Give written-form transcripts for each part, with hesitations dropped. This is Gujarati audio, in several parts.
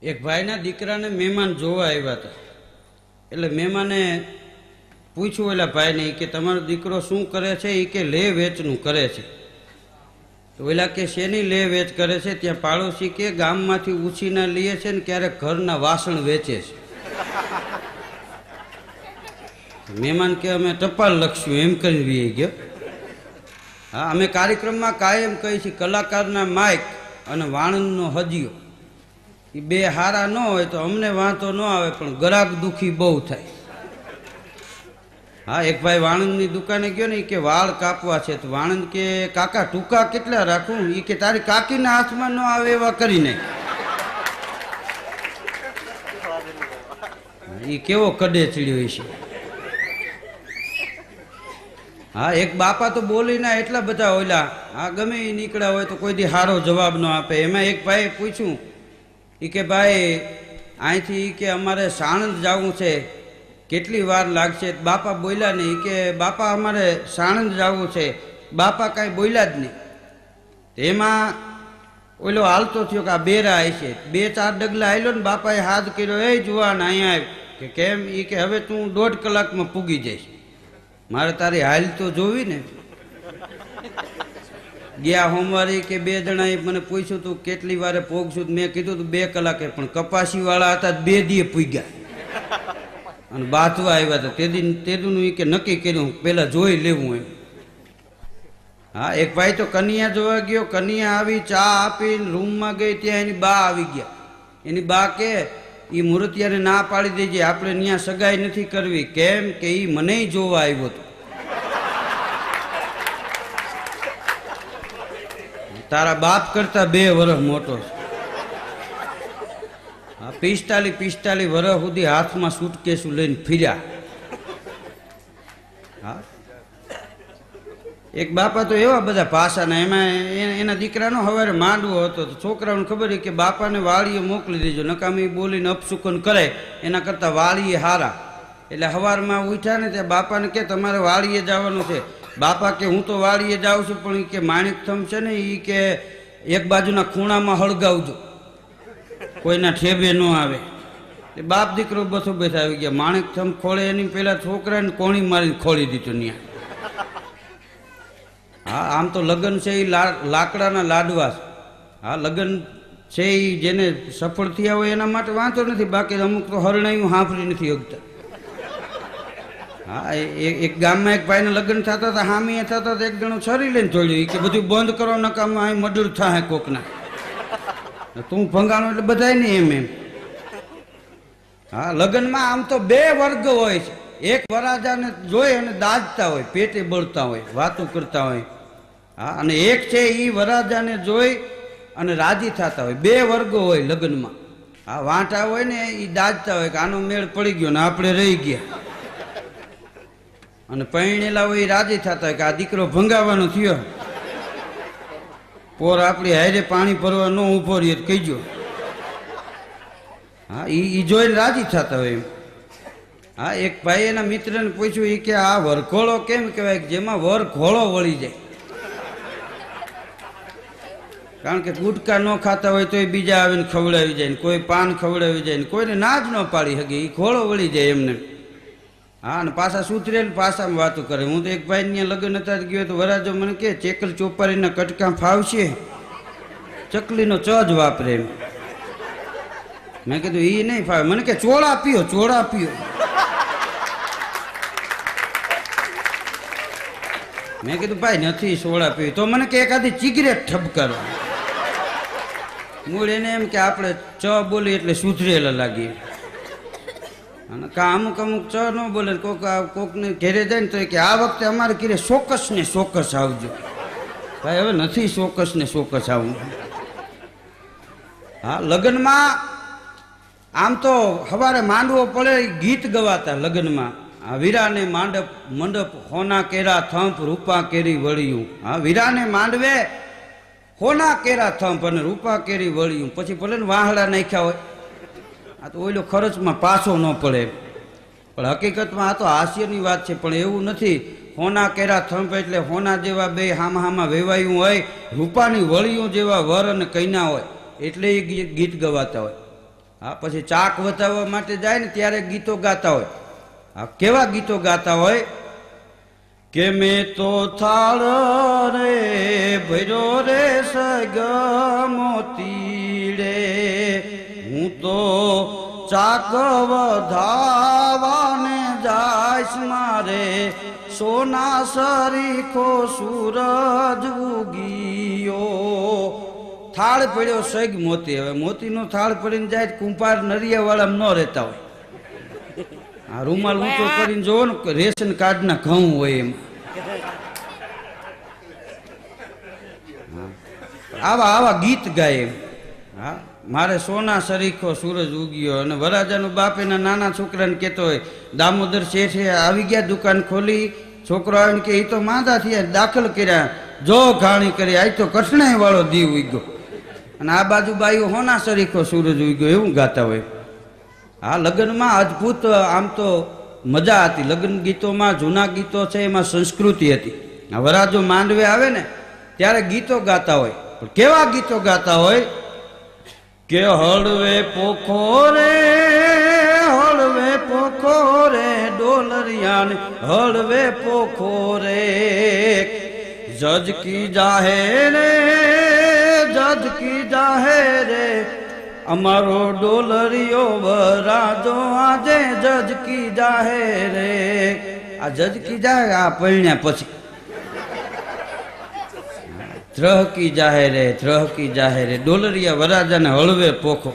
એક ભાઈના દીકરાને મહેમાન જોવા આવ્યા હતા. એટલે મહેમાને પૂછ્યું ઓલા ભાઈને કે તમારો દીકરો શું કરે છે? એ કે લે વેચનું કરે છે. તો ઓલા કે શેની લે વેચ કરે છે? ત્યાં પાડોશી કે ગામમાંથી ઉછીના લે છે ને ક્યારેક ઘરના વાસણ વેચે છે. મહેમાન કે અમે ટપાલ લખશું એમ કરી વી ગયો. હા, અમે કાર્યક્રમમાં કાયમ કહી છીએ કલાકારના માઇક અને વાણંદનો હજીયો એ બે હારા ન હોય તો અમને વાંધો ન આવે, પણ ગ્રાહક દુખી બહુ થાય. હા, એક ભાઈ વાણંદની દુકાને ગયો ને કે વાળ કાપવા છે. તો વાણંદ કે કાકા ટૂંકા કેટલા રાખું? એ કે તારી કાકીના હાથમાં ન આવે એવા કરી નાખ. એ કેવો કડે ચડ્યો છે. હા, એક બાપા તો બોલીના એટલા બધા ઓલા હા ગમે એ નીકળ્યા હોય તો કોઈ દી સારો જવાબ ન આપે. એમાં એક ભાઈએ પૂછ્યું એ કે ભાઈ અહીંથી કે અમારે સાણંદ જવું છે, કેટલી વાર લાગશે? બાપા બોલ્યા નહીં. કે બાપા અમારે સાણંદ જવું છે. બાપા કાંઈ બોલ્યા જ નહીં. એમાં ઓલો હાલતો થયો કે આ બેરા છે. 2-4 ડગલા આવેલો ને બાપાએ હાથ કર્યો, એ જુવાન અહીંયા આવ. કે કેમ? એ કે હવે તું 1.5 કલાકમાં પૂગી જઈશ. મારે તારી હાલ તો જોવી ને. ગયા સોમવારે કે 2 જણાએ મને પૂછ્યું તું કેટલી વારે પોગશું? મેં કીધું તું 2 કલાકે, પણ કપાસી વાળા હતા 2 દીએ પૂગ્યા અને બાથવા આવ્યા હતા. તેદીનું કે નક્કી કર્યું પેલા જોઈ લેવું એમ. હા, એક ભાઈ તો કન્યા જોવા ગયો. કન્યા આવી, ચા આપીને રૂમમાં ગઈ. ત્યાં એની બા આવી ગયા. એની બા કે એ મૂર્તિયાને ના પાડી દેજે, આપણે ત્યાં સગાઈ નથી કરવી. કેમ? કે એ મને જોવા આવ્યો હતો. તારા બાપ કરતા 2 વર્ષ મોટો છે. 45 વર્ષ સુધી હાથમાં સુટકેસું લઈને ફર્યા. હા, એક બાપા તો એવા બધા પાસાના. એમાં એના દીકરાનો સવારે માંડવો હતો. તો છોકરાઓને ખબર કે બાપાને વાળીએ મોકલી દેજો, નકામી બોલીને અપશુકન કરે એના કરતાં વાળીએ હારા. એટલે સવારમાં ઉઠ્યા ને ત્યાં બાપાને કે તમારે વાળીએ જવાનું છે. બાપા કે હું તો વાળીએ જાઉં છું, પણ એ કે માણિકથમ છે ને એ કે એક બાજુના ખૂણામાં હળગાવજો, કોઈના ઠેબે ન આવે. એ બાપ દીકરો બસો બેઠા આવી ગયા. માણિકથમ ખોળે એની પેલા છોકરાને કોણી મારીને ખોળી દીધું ત્યાં. હા, આમ તો લગ્ન છે એ લાકડાના લાડવા. હા, લગ્ન છે એ જેને સફળ થયા હોય એના માટે વાંધો નથી, બાકી અમુક તો હરણાયું સાંભળી નથી શકતા. હા, એક ગામમાં એક ભાઈને લગ્ન થતા હતા, હામી થતા હતા, એક જણો છરી લઈને છોડ્યું કે બધું બંધ કરો, નકામમાં અહીં મર્ડર થાય કોકના. તું ભંગાણો એટલે બધાય નહીં એમ. હા, લગ્નમાં આમ તો 2 વર્ગ હોય છે. એક વરાજાને જોઈ અને દાજતા હોય, પેટે બળતા હોય, વાતો કરતા હોય. હા, અને એક છે એ વરાજાને જોઈ અને રાજી થતા હોય. 2 વર્ગો હોય લગ્નમાં. હા, વાંટા હોય ને એ દાજતા હોય કે આનો મેળ પડી ગયો ને આપણે રહી ગયા. અને પૈણેલા હોય એ રાજી થતા હોય કે આ દીકરો ભંગાવાનો થયો, પોર આપણી હારે પાણી ભરવા ન ઉભો રહીએ કહીજો. હા, એ જોઈને રાજી થતા હોય એમ. હા, એક ભાઈ એના મિત્રને પૂછ્યું એ કે આ વરઘોળો કેમ કહેવાય? જેમાં વરઘોળો વળી જાય. કારણ કે ગુટકા ન ખાતા હોય તો બીજા આવીને ખવડાવી જાય ને, કોઈ પાન ખવડાવી જાય ને, કોઈને ના જ ન પાડી શકે. એ ઘોળો વળી જાય એમને. હા, અને પાછા સુધરેલ પાછામાં વાતો કરે. હું તો એક ભાઈ ત્યાં લગ્ન હતા ગયો તો વરાજો મને કે ચેકર ચોપારીના કટકા ફાવશે? ચકલીનો ચ જ વાપરે એમ. મેં કીધું એ નહીં ફાવે. મને કે ચોળા પીઓ, ચોળા પીઓ. મેં કીધું ભાઈ નથી સોડા પીવી. તો મને કે એકાદી સિગરેટ ઠપકારો. મૂળ એને એમ કે આપણે ચ બોલી એટલે સુધરેલા લાગીએ. અને અમુક ચ ન બોલે. કોકને ઘેરે જાય ને તો કે આ વખતે અમારે ઘેરે ચોક્કસ ને ચોક્કસ આવજો. ભાઈ હવે નથી ચોક્કસ ને ચોક્કસ આવું. હા, લગ્નમાં આમ તો સવારે માંડવો પડે ગીત ગવાતા લગ્નમાં. આ વીરાને મંડપ હોના કેરા થંપ રૂપા કેરી વળિયું. હા, વીરાને માંડવે હોના કેરા થંપ અને રૂપા કેરી વળિયું. પછી ભલે ને વાહડા નાખ્યા હોય. આ તો ઓઈલો ખર્ચમાં પાછો ન પડે. પણ હકીકતમાં આ તો હાસ્યની વાત છે. પણ એવું નથી. હોના કેરા થંપ એટલે હોના જેવા 2 હામાં વેવાયું હોય, રૂપાની વળિયું જેવા વર અને કૈના હોય, એટલે એ ગીત ગવાતા હોય. હા પછી ચાક વધાવવા માટે જાય ને ત્યારે ગીતો ગાતા હોય. હા કેવા ગીતો ગાતા હોય કે મેં તો થાળ રે ભર્યો રે સગ મોતી રે, હું તો ચાક વધાવાને જાઈશ મારે સોના સરીખો સૂરજ ઉગીયો. થાળ પડ્યો સગ મોતી. હવે મોતીનો થાળ પડીને જાય કુંભાર નરિયાવાળામાં ન રહેતા હોય. આ રૂમાલ ઊંચો કરીને જોવો ને રેશન કાર્ડના ઘઉં હોય એમ. આવા આવા ગીત ગાય એમ. હા મારે સોના સરીખો સૂરજ ઉગ્યો. અને વરાજાનો બાપ એના નાના છોકરાને કહેતો હોય દામોદર શેઠે આવી ગયા દુકાન ખોલી, છોકરો આવીને કે એ તો માંદા થયા દાખલ કર્યા, જો ઘાણી કરી આજ તો કઠણાઈ વાળો દીવ ઉગ્યો. અને આ બાજુ બાયું હોના સરીખો સૂરજ ઉગ્યો એવું ગાતા હોય. હા લગ્નમાં અદભુત આમ તો મજા હતી. લગ્ન ગીતોમાં જૂના ગીતો છે એમાં સંસ્કૃતિ હતી. વરાજો માંડવે આવે ને ત્યારે ગીતો ગાતા હોય. પણ કેવા ગીતો ગાતા હોય કે હળવે પોખોરે હળવે પોખોરે ડોલરિયાને હળવે પોખોરે, જજ કી જાહે રે જજ કી જાહે રે, અમારો ડોલરિયો વરાજો આજે જજ કી જાહે રે. આ જજ કી જાહે આ પરણ્યા પછી ત્રહકી જાહેરે ત્રહકી જાહેરે ડોલરિયા વરાજાને હળવે પોખો.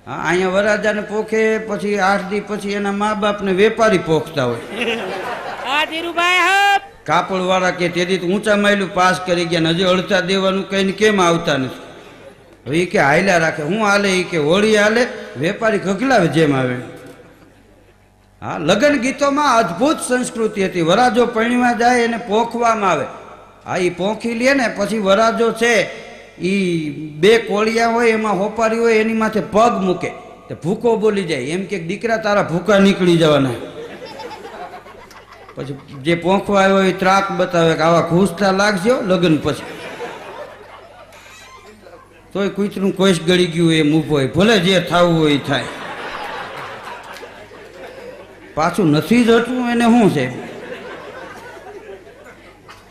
હા અહીંયા વરાજાને પોખે પછી 8 દી પછી એના મા બાપને વેપારી પોખતા હોય. કાપડ વાળા કે તેથી ઊંચા માયલું પાસ કરી ગયા, હજી અડધા દેવાનું કહીને કેમ આવતા નથી. હવે એ કે હાલ્યા રાખે. હું હાલે એ કે હોળી હાલે, વેપારી ખગલાવે જેમ આવે. હા લગ્ન ગીતોમાં અદભુત સંસ્કૃતિ હતી. વરાજો પરણીમાં જાય એને પોખવામાં આવે. હા એ પોંખી લે ને પછી વરાજો છે એ 2 કોળિયા હોય એમાં હોપારી હોય એની માથે પગ મૂકે તો ભૂકો બોલી જાય. એમ કે દીકરા તારા ભૂકા નીકળી જવાના. પછી જે પોંખવા આવ્યો એ ત્રાક બતાવે કે આવા ઘૂસતા લાગજો લગ્ન પછી. તોય કૂતરું કોઈશ ગળી ગયું એમ ઊભો હોય, ભલે જે થવું હોય એ થાય. પાછું નથી જતું એને શું છે.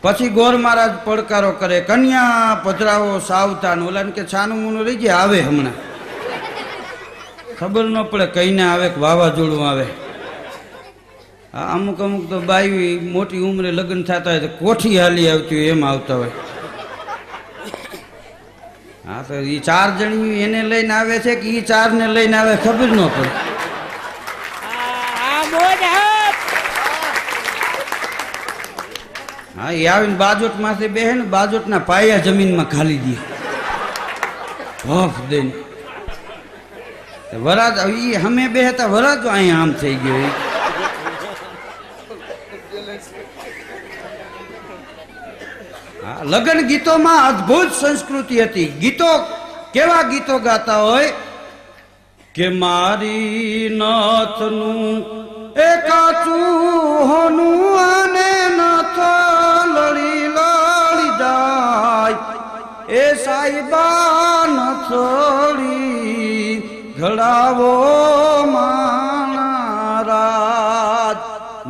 પછી ગોર મહારાજ પડકારો કરે કન્યા પધરાવો સાવધાન. ઓલાને કે છાનું મૂનું રહી જાય આવે હમણાં, ખબર ન પડે કઈને આવે કે વાવાઝોડું આવે. અમુક અમુક તો બાઈ મોટી ઉંમરે લગ્ન થતા હોય તો કોઠી હાલી આવતી હોય એમ આવતા હોય. હા તો એ 4 જણી એને લઈને આવે છે કે એ 4 ને લઈને આવે ખબર ન પડે. હા એ આવીને બાજોટ માંથી બેહે ને બાજોટના પાયા જમીનમાં ખાલી દે ભફ દઈને. વરાજ ઈ અમે બેહતા વરાજો અહીંયા આમ થઈ ગયો. હા લગ્ન ગીતોમાં અદભુત સંસ્કૃતિ હતી. ગીતો કેવા ગીતો ગાતા હોય કે મારી નાથનું એ કાચું હોનું અને નાથ લડી લડી જાય, એ સાઈબા નથડી ઘડાવો મારા.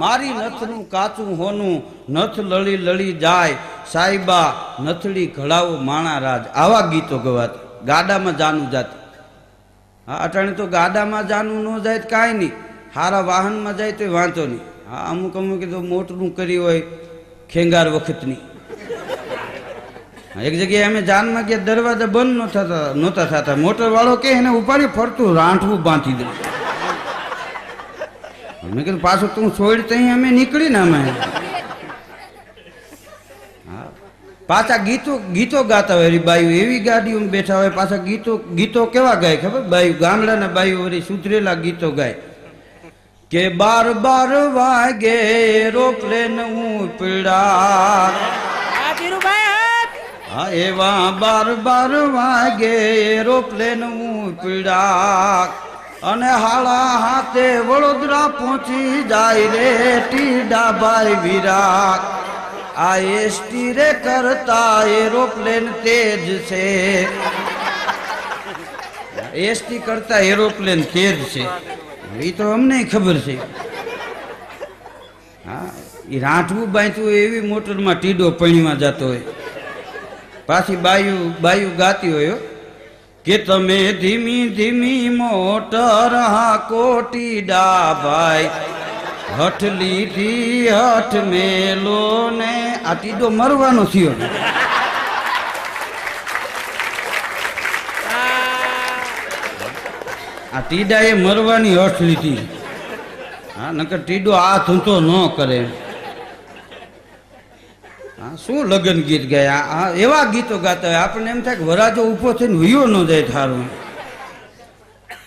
મારી નથનું કાચું હોનું નથ લડી લડી જાય, સાઈબા નથડી ઘડાવો માણા રાજ. આવા ગીતો ગવાતા. ગાડામાં જાનું જાત. હા અટાણે તો ગાડામાં જાનું ન જાય કાંઈ નહીં, હારા વાહનમાં જાય તો વાંધો નહીં. હા અમુક અમુક તો મોટરું કરી હોય ખેંગાર વખતની. એક જગ્યાએ અમે જાનમાં ગયા દરવાજા બંધ નહોતા થતા. મોટર વાળો કે એને ઉપાડી ફરતું રાંઠવું બાંધી દે. મેં કીધું પાછું તું છોડ તો અમે નીકળીને અમે. હા પાછા ગીતો ગાતા હોય બાયું. એવી ગાડીઓમાં બેઠા હોય પાછા ગીતો કેવા ગાય ખબર? બાયું ગામડાના બાયું વળી સુધરેલા ગીતો ગાય કે 12 વાગે એરોપ્લેન ઉપડા. હા એવા 12 વાગે એરોપ્લેન ઉપડા અને હાળા હાથે વડોદરા પહોંચી જાય રે ટીડાભાઈ વિરાટ. આ એસટી રે કરતા એરોપ્લેન તેજ છે. એસટી કરતા એરોપ્લેન તેજ છે, એ તો અમને ખબર છે. હા, એ રાંઠવું બાંધવું એવી મોટરમાં ટીડો પણીમાં જતો હોય, પાછી બાયું ગાતી હોય કે તમે ધીમી ધીમી મોટર હાકો ટીડા ભાઈ, હઠ લીધી હઠ મેલો ને. આ ટીડો મરવાનો થયો. આ ટીડાએ મરવાની હઠ લીધી. હા, નકર ટીડો આ ધંધો ન કરે. હા, શું લગ્ન ગીત ગયા. આ એવા ગીતો ગાતા હોય આપણને એમ થાય કે વરાજો ઊભો થઈને વિયો ન જાય થારું.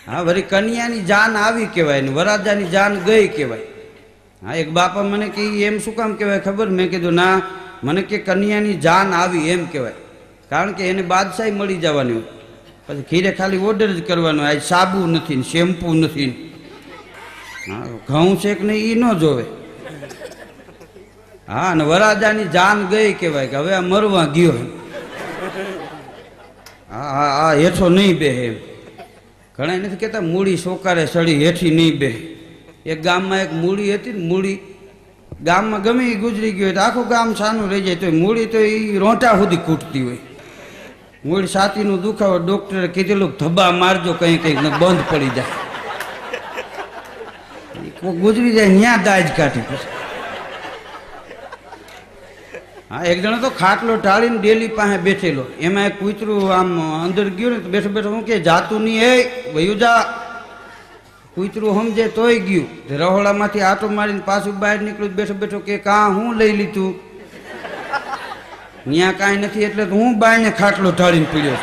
હા, વળી કન્યાની જાન આવી કહેવાય ને વરાજાની જાન ગઈ કહેવાય. હા, એક બાપા મને કે એમ શું કામ કહેવાય ખબર? મેં કીધું ના, મને કે કન્યાની જાન આવી એમ કહેવાય, કારણ કે એને બાદશાહી મળી જવાની હોય. પછી ખીરે ખાલી ઓર્ડર જ કરવાનો. આ સાબુ નથી ને શેમ્પુ નથી. હા, ઘઉં છે કે નહીં એ ન જોવે. હા, અને વરાજાની જાન ગઈ કહેવાય કે હવે આ મરવા ગયો. હા, આ હેઠો નહીં બે એમ. ઘણા નથી કહેતા મૂડી સોકારે સડી હેઠી નહીં બે. એક ગામમાં એક મૂડી હતી ને, મૂડી ગામમાં ગમે એ ગુજરી ગયો હોય તો આખું ગામ સાનું રહી જાય, તો મૂડી તો એ રોંટા સુધી કૂટતી હોય. મૂળ છાતીનું દુખાવો, ડોક્ટરે કીધેલું ધબ્બા મારજો કંઈ કંઈક બંધ પડી જાય. ગુજરી જાય ન્યા દાજ કાઢી પછી. હા, એક જણો તો ખાટલો ઢાળીને ડેલી પાસે બેઠેલો, એમાં એક કૂતરું આમ અંદર ગયું ને તો બેઠો બેઠો હું કે જાતું નહીં, એ વયું જા. કૂતરું સમજે તોય ગયું. રહોડામાંથી આટો મારીને પાછું બહાર નીકળ્યું, બેઠો બેઠો કે કાં હું લઈ લીધું, ત્યાં કાંઈ નથી એટલે તો હું બાયને ખાટલો ઢાળીને પીડ્યો.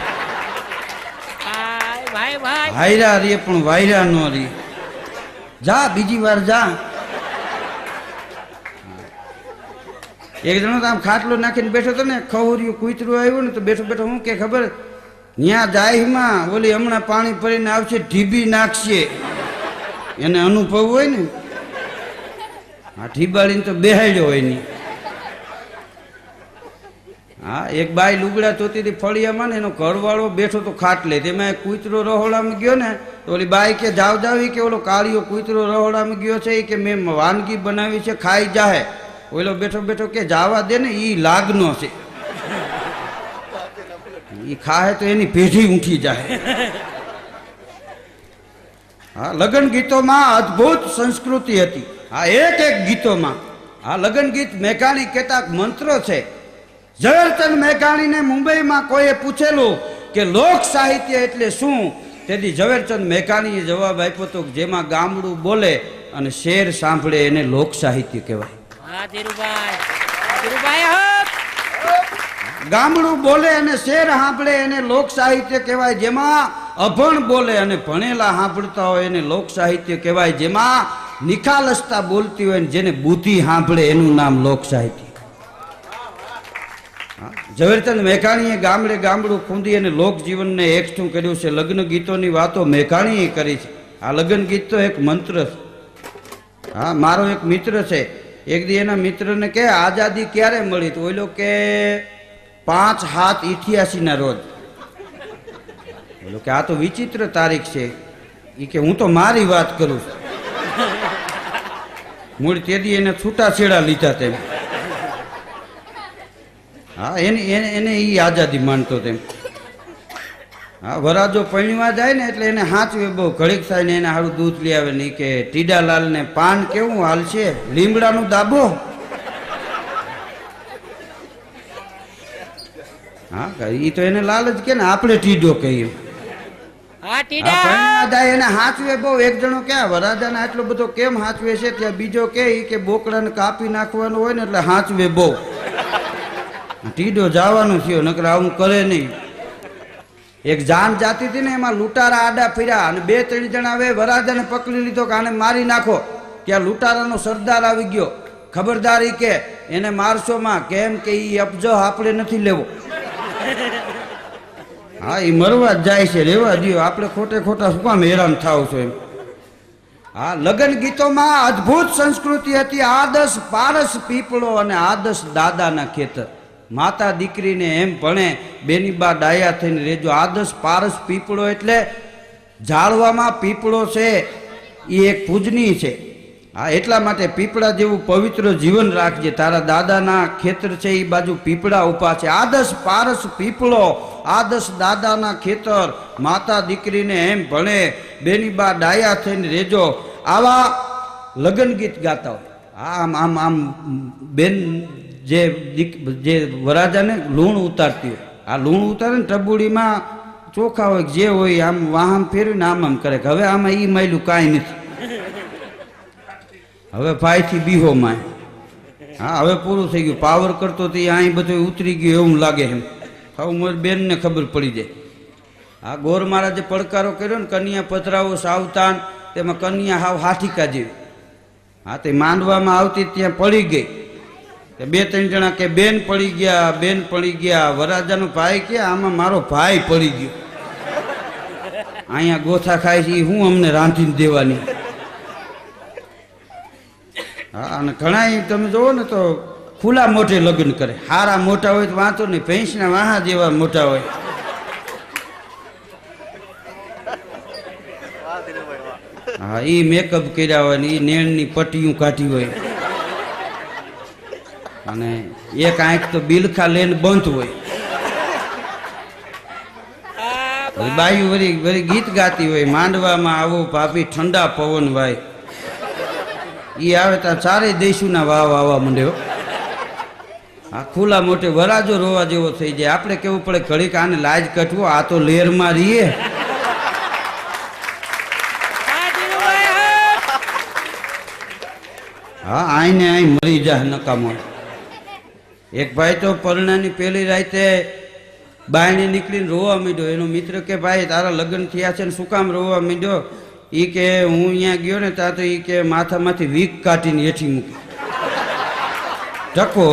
વાયરા રે પણ વાયરા ન રે. જા બીજી વાર જા. એક જણો તો આમ ખાટલો નાખીને બેઠો હતો ને, ખવર્યું કૂતરું આવ્યું ને તો બેઠો બેઠો હું કે ખબર, ત્યાં જાહેરમાં ઓલી હમણાં પાણી ભરીને આવશે ઢીબી નાખશે. એને અનુભવ હોય ને. હા, ઢીબાડીને તો બેહાડ્યો હોય નહીં. હા, એક બાઈ લુગડા ધોતી હતી ફળિયામાં ને, એનો ઘરવાળો બેઠો તો ખાટલે, તેમાં કૂતરો રહોડામાં ગયો ને તો ઓલી બાઈ કે જાવ જાવી કે ઓલો કાળિયો કૂતરો રહોડામાં ગયો છે કે મેં વાનગી બનાવી છે ખાઈ જાહે. ઓલો બેઠો બેઠો કે જાવા દે ને, ઈ લાગનો છે, ઈ ખાહે તો એની પેઢી ઊંઠી જાય. હા, લગ્ન ગીતોમાં અદ્ભુત સંસ્કૃતિ હતી. હા, એક ગીતોમાં આ લગ્ન ગીત મેઘાણી કહેતા મંત્રો છે. ઝવેરચંદ મેઘાણીને મુંબઈમાં કોઈએ પૂછેલું કે લોક સાહિત્ય એટલે શું, તેથી ઝવેરચંદ મેઘાણીએ જવાબ આપ્યો હતો કે જેમાં ગામડું બોલે અને શેર સાંભળે એને લોક સાહિત્ય કહેવાય. ગામડું બોલે અને શેર સાંભળે એને લોક સાહિત્ય કહેવાય. જેમાં અભણ બોલે અને ભણેલા સાંભળતા હોય એને લોક સાહિત્ય કહેવાય. જેમાં નિખાલસતા બોલતી હોય ને જેને બુદ્ધિ સાંભળે એનું નામ લોક સાહિત્ય. ઝવેરચંદ મેઘાણીએ ગામડે ગામડું ખૂંદી અને લોકજીવનને એકઠું કર્યું છે. લગ્ન ગીતોની વાતો મેઘાણીએ કરી છે. આ લગ્ન ગીત તો એક મંત્ર છે. હા, મારો એક મિત્ર છે, એક દી એના મિત્રને કે આઝાદી ક્યારે મળી, તો ઓલો કે 5/7/88 રોજ. બોલો કે આ તો વિચિત્ર તારીખ છે. એ કે હું તો મારી વાત કરું છું. મૂળ તેદી એને છૂટાછેડા લીધા તેમ. હા, એને એ આઝાદી માનતો તેમ. હા, વરાજો પૈણવા જાય ને એટલે એને હાચવે બહુ. ઘડીક થાય ને એને સારું દૂધ લઈ આવે ને કે ટીડાલાલ ને પાન કેવું હાલશે, લીમડાનું દાબો. હા, એ તો એને લાલ જ કે ને, આપણે ટીડો કહીએ. જાય એને હાચવે બહુ. એક જણો ક્યાં વરાજાને આટલો બધો કેમ હાચવે છે, ત્યાં બીજો કે બોકડાને કાપી નાખવાનો હોય ને એટલે હાચવે બહુ. ટીડો જવાનું થયો, નકર આવું કરે નહીં. એક જાન જાતી હતી ને, એમાં લૂંટારા આડા ફર્યા અને 2-3 જણા આવે વરાજાને પકડી લીધો કે આને મારી નાખો. ત્યાં લૂંટારાનો સરદાર આવી ગયો. ખબરદારી કે એને મારશો માં, કેમ કે ઈ અબજો આપણે નથી લેવો. હા, એ મરવા જ જાય છે, રેવા દો, આપણે ખોટે ખોટા શું કામ હેરાન થાવ છો એમ. હા, લગ્ન ગીતોમાં અદ્ભુત સંસ્કૃતિ હતી. આદર્શ પારસ પીપળો અને આદર્શ દાદાના ખેતર. માતા દીકરીને એમ ભણે બેની બા ડાયા થઈને રેજો. આદર્શ પારસ પીપળો એટલે ઝાડવામાં પીપળો છે એ એક પૂજનીય છે. હા, એટલા માટે પીપળા જેવું પવિત્ર જીવન રાખજે. તારા દાદાના ખેતર છે એ બાજુ પીપળા ઉભા છે. આદર્શ પારસ પીપળો, આદર્શ દાદાના ખેતર. માતા દીકરીને એમ ભણે, બેની બા ડાયા થઈને રેજો. આવા લગ્ન ગીત ગાતા હોય. આમ આમ આમ બેન જે વરાજાને લૂણ ઉતારતી હોય, આ લૂણ ઉતારે ને ટબુડીમાં ચોખા હોય જે હોય, આમ વાહન ફેરવીને આમ આમ કરે. હવે આમાં ઈ માયલું કાંઈ નથી. હવે ભાઈથી બીહો માય. હા, હવે પૂરું થઈ ગયું. પાવર કરતો તો અહીં બધું ઉતરી ગયું એવું લાગે એમ. હવે મારી બેનને ખબર પડી જાય. હા, ગોર મહારાજે પડકારો કર્યો ને, કન્યા પધરાવો સાવધાન. તેમાં કન્યા હાવ હાથીકા જેવી. હા, તે માંડવામાં આવતી ત્યાં પડી ગઈ. બે ત્રણ જણા કે બેન પડી ગયા, બેન પડી ગયા. વરાજાનો ભાઈ કે આમાં મારો ભાઈ પડી ગયો. અહીંયા ગોથા ખાય છે હું અમને રાંધીને દેવાની. હા, અને ઘણા તમે જોવો ને તો ખુલ્લા મોઢે લગ્ન કરે. હારા મોટા હોય તો વાંધો નહીં, ભેંસના વાહા જેવા મોટા હોય. હા, ઈ મેકઅપ કર્યા હોય ને ઈ નેણની પટ્ટીયું કાઢી હોય, અને એક આંખ તો બિલખા લઈને બંધ હોય. બાયું વળી ગીત ગાતી હોય, માંડવામાં આવો ભાભી ઠંડા પવન ભાઈ. ઈ આવે ત્યાં ચારે દેશુના વાવ આવવા માંડ્યો. આ ખુલ્લા મોટે વરાજો રોવા જેવો થઈ જાય. આપણે કેવું પડે ઘડીક આને લાજ કટવો, આ તો લેરમાં રહીએ. હા, આઈને આઈ મરી જાય નકામો. એક ભાઈ તો પરણાની પહેલી રાતે બાયણે નીકળીને રોવા માંડ્યો. એનો મિત્ર કે ભાઈ તારા લગ્ન થયા છે ને શું કામ રોવા માંડ્યો? ઈ કે હું અહીંયા ગયો ને ત્યાં તો ઈ કે માથામાંથી વીક કાઢીને હેઠી મૂકી. ટકો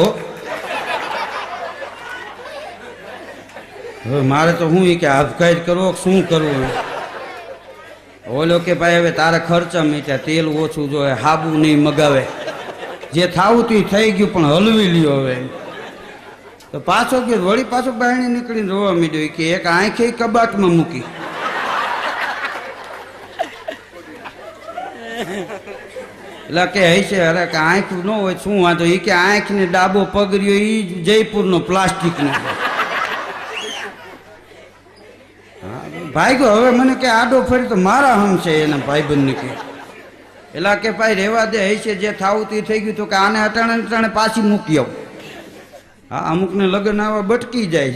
હવે મારે તો હું ઈ કે આપઘાત કરવો શું કરવું? ઓલો કે ભાઈ હવે તારા ખર્ચા મીઠા, તેલ ઓછું જોઈએ, હાબુ નહીં મગાવે, જે થાવું તું થઈ ગયું પણ હલવી લ્યો હવે. તો પાછો ગયો, વળી પાછો બાયણે નીકળીને રોવા માંડ્યો. કે એક આંખે કબાટમાં મૂકી. એટલે કે હશે અરે કે આંખ ન હોય શું વાંધો? એ કે આંખ ને ડાબો પગર્યો એ જયપુરનો પ્લાસ્ટિક નો. ભાઈ ગયો હવે મને કે આડો ફરી તો મારા હમ છે એના ભાઈબંધ કે. એટલે કે ભાઈ રેવા દે, હશે જે થાવું તે થઈ ગયું. તો કે આને અટાણે પાછી મૂકી આવ. હા, અમુકને લગ્ન આવા બટકી જાય.